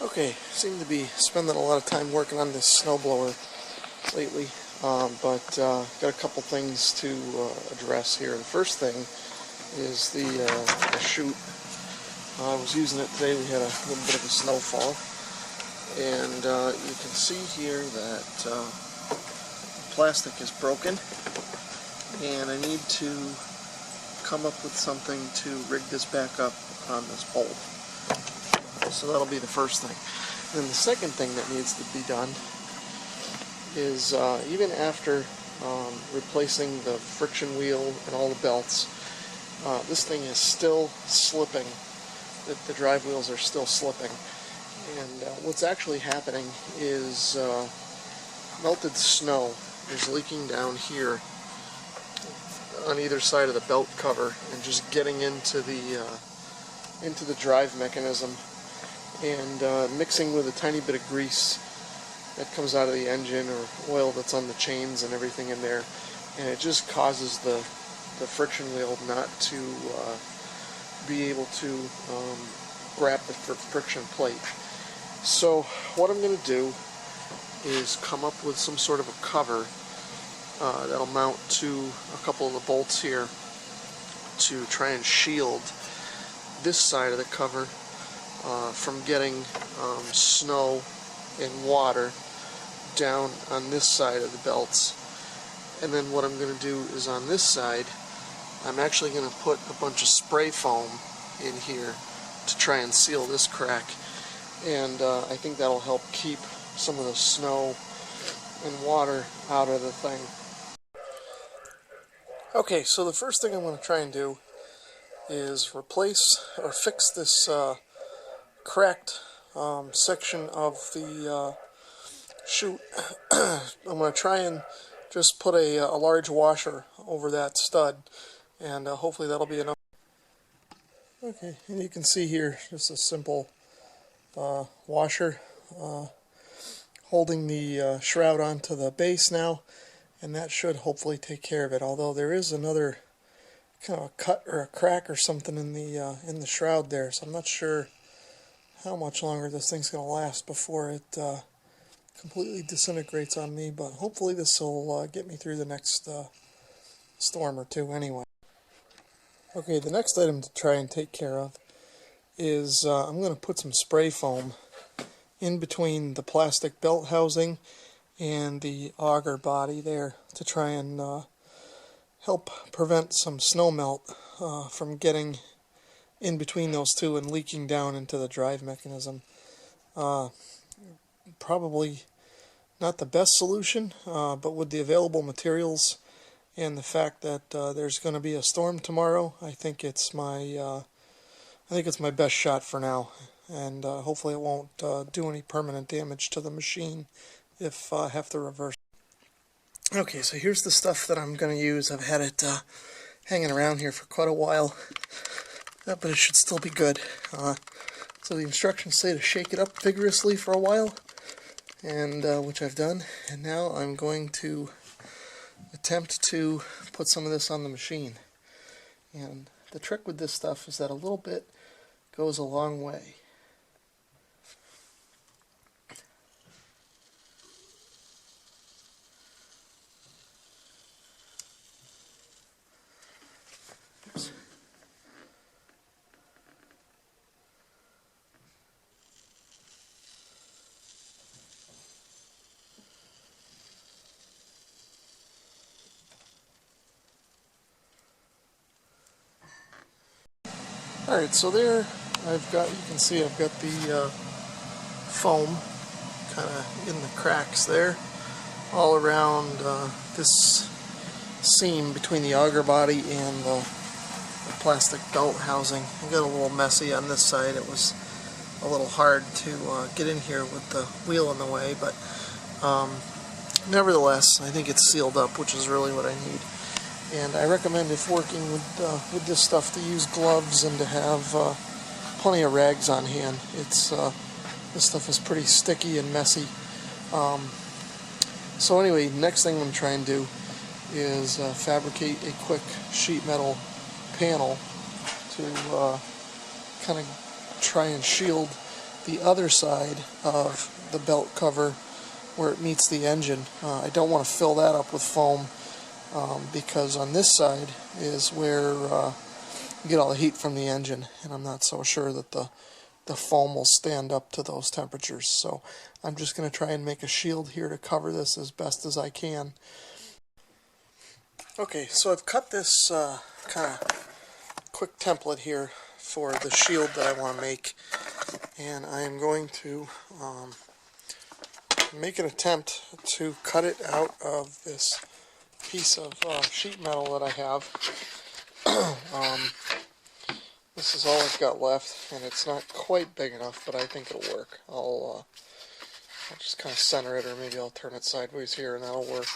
Okay, seem to be spending a lot of time working on this snowblower lately, but got a couple things to address here. The first thing is the chute. I was using it today. We had a little bit of a snowfall, and you can see here that plastic is broken, and I need to come up with something to rig this back up on this bolt. So that'll be the first thing. And then the second thing that needs to be done is even after replacing the friction wheel and all the belts, this thing is still slipping. The drive wheels are still slipping. And what's actually happening is melted snow is leaking down here on either side of the belt cover and just getting into the drive mechanism and mixing with a tiny bit of grease that comes out of the engine or oil that's on the chains and everything in there, and it just causes the friction wheel not to be able to grab the friction plate. So what I'm going to do is come up with some sort of a cover that'll mount to a couple of the bolts here to try and shield this side of the cover from getting snow and water down on this side of the belts. And then what I'm going to do is on this side, I'm actually going to put a bunch of spray foam in here to try and seal this crack. And I think that'll help keep some of the snow and water out of the thing. Okay, so the first thing I'm going to try and do is replace or fix this cracked section of the chute. I'm going to try and just put a large washer over that stud, and hopefully that'll be enough. Okay, and you can see here just a simple washer holding the shroud onto the base now, and that should hopefully take care of it. Although there is another kind of a cut or a crack or something in the shroud there, so I'm not sure how much longer this thing's going to last before it completely disintegrates on me, but hopefully this will get me through the next storm or two anyway. Okay, the next item to try and take care of is I'm going to put some spray foam in between the plastic belt housing and the auger body there to try and help prevent some snow melt from getting in between those two and leaking down into the drive mechanism. Probably not the best solution, but with the available materials and the fact that there's going to be a storm tomorrow, I think it's my best shot for now, and hopefully it won't do any permanent damage to the machine if I have to reverse. Okay, so here's the stuff that I'm going to use. I've had it hanging around here for quite a while, but it should still be good. So the instructions say to shake it up vigorously for a while, and which I've done, and now I'm going to attempt to put some of this on the machine. And the trick with this stuff is that a little bit goes a long way. Alright, so there you can see I've got the foam kind of in the cracks there, all around this seam between the auger body and the plastic belt housing. I got a little messy on this side. It was a little hard to get in here with the wheel in the way, but nevertheless, I think it's sealed up, which is really what I need. And I recommend, if working with this stuff, to use gloves and to have plenty of rags on hand. It's this stuff is pretty sticky and messy. So anyway, next thing I'm going to try and do is fabricate a quick sheet metal panel to kind of try and shield the other side of the belt cover where it meets the engine. I don't want to fill that up with foam because on this side is where you get all the heat from the engine, and I'm not so sure that the foam will stand up to those temperatures. So I'm just going to try and make a shield here to cover this as best as I can. Okay, so I've cut this kind of quick template here for the shield that I want to make, and I am going to make an attempt to cut it out of this piece of sheet metal that I have. This is all I've got left, and it's not quite big enough, but I think it'll work. I'll just kind of center it, or maybe I'll turn it sideways here, and that'll work.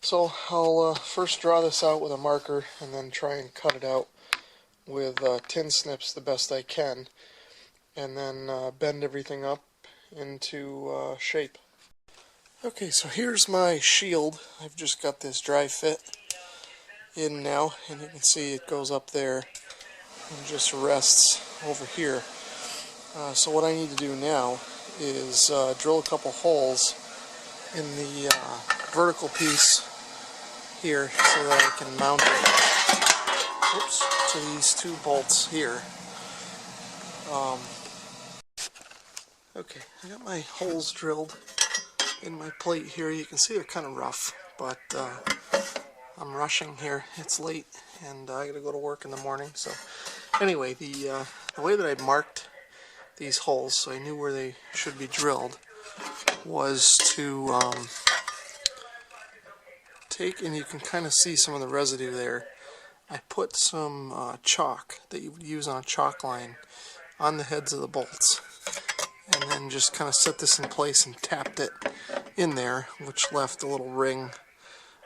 So I'll first draw this out with a marker, and then try and cut it out with tin snips the best I can, and then bend everything up into shape. Okay, so here's my shield. I've just got this dry fit in now, and you can see it goes up there and just rests over here. So what I need to do now is drill a couple holes in the vertical piece here so that I can mount it to these two bolts here. Okay, I got my holes drilled in my plate here. You can see they're kind of rough, but I'm rushing here. It's late, and I gotta go to work in the morning. So anyway, the way that I marked these holes so I knew where they should be drilled was to take, and you can kind of see some of the residue there, I put some chalk that you would use on a chalk line on the heads of the bolts, and then just kind of set this in place and tapped it in there, which left a little ring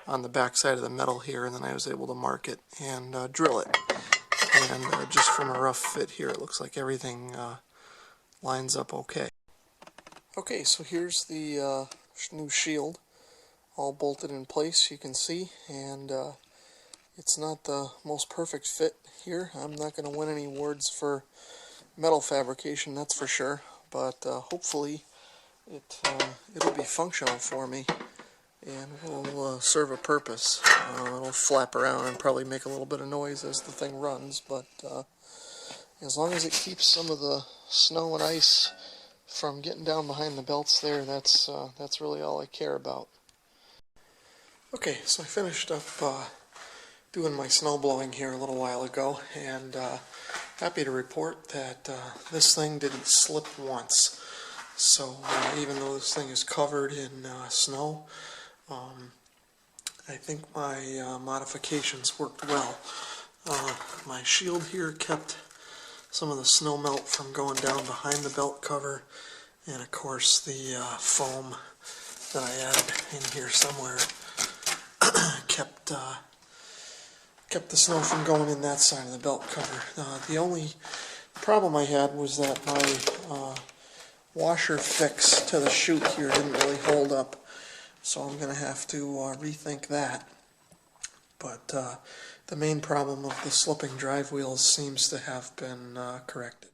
on the back side of the metal here, and then I was able to mark it and drill it. And just from a rough fit here, it looks like everything lines up okay. Okay, so here's the new shield all bolted in place, you can see, and it's not the most perfect fit here. I'm not going to win any awards for metal fabrication, that's for sure, but hopefully it'll be functional for me and will serve a purpose. It'll flap around and probably make a little bit of noise as the thing runs, but as long as it keeps some of the snow and ice from getting down behind the belts there, that's really all I care about. Okay, so I finished up doing my snow blowing here a little while ago, and happy to report that this thing didn't slip once. So even though this thing is covered in snow, I think my modifications worked well. My shield here kept some of the snow melt from going down behind the belt cover, and of course the foam that I added in here somewhere kept the snow from going in that side of the belt cover. The only problem I had was that my washer fix to the chute here didn't really hold up, so I'm going to have to rethink that. But the main problem of the slipping drive wheels seems to have been corrected.